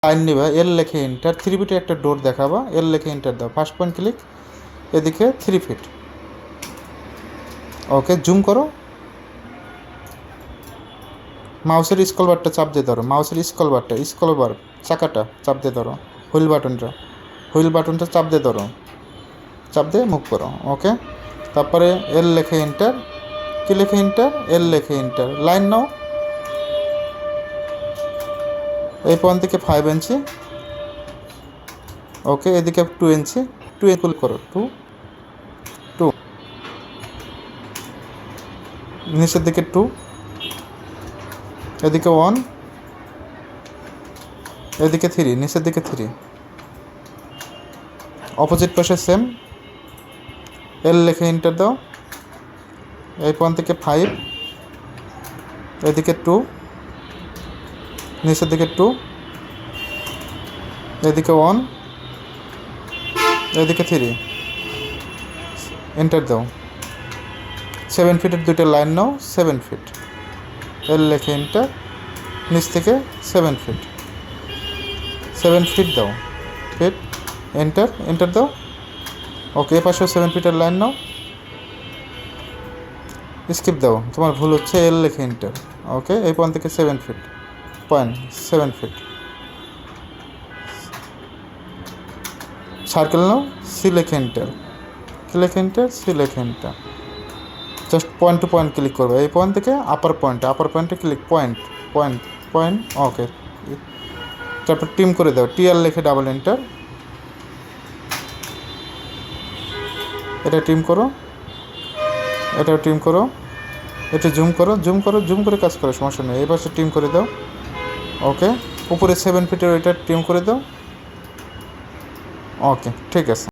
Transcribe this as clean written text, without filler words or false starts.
Line নিবা, এল লেখে enter, 3 ফিটে একটা ডোর দেখাবা, এল লেখে এন্টার দাও, ফার্স্ট পয়েন্ট ক্লিক, এদিকে 3 ফিট। ওকে, জুম করো, মাউসের স্ক্রল বারটা চাপ দিয়ে ধরো, মাউসের স্ক্রল বার চাকাটা চাপ দিয়ে ধরো, হুইল বাটনটা চাপ দিয়ে ধরো, চাপ দিয়ে মুভ করো। ওকে, তারপরে এল লেখে এন্টার, কি লেখে এন্টার, এল লেখে এন্টার, লাইন নাও এই পয়েন্ট থেকে 5 ইঞ্চি। ওকে, এদিকে 2 ইঞ্চি, 2 ইকুয়াল করো, 2 2, নিচের দিকে 2, এদিকে 1, এদিকে 3, নিচের দিকে 3, অপোজিট পাশে সেম, এল লেখে এন্টার দাও, এই পয়েন্ট থেকে 5, এদিকে 2, নিচের দিকে 2, এদিকে 1, এদিকে 3, এন্টার দাও। 7 ফিটের দুইটা লাইন নাও, 7 ফিট, এল লেখে এন্টার, নিচ থেকে 7 ফিট, 7 ফিট দাও, ফিট, এন্টার দাও। ওকে, এ পাশেও 7 ফিটের লাইন নাও, স্কিপ দাও, তোমার ভুল হচ্ছে, এল লেখে এন্টার। ওকে, এই পয়েন্ট থেকে 7 ফিট, পয়েন্ট 7 ফিট, সার্কেল নাও, সি লেখে এন্টার, কি লেখে এন্টার, সি লেখে enter, just point to point click করবে, এই পয়েন্ট থেকে আপার পয়েন্টে ক্লিক, পয়েন্ট। ওকে, তারপর টিম করে দাও, টিআর লেখে ডাবল এন্টার, এটা টিম করো, এটাও টিম করো, এটা জুম করে কাজ করো, সমস্যা নেই, এই পাশে টিম করে দাও। ওকে, উপরে 7 ফিটের ওইটা টিম করে দাও। ওকে, ঠিক আছে।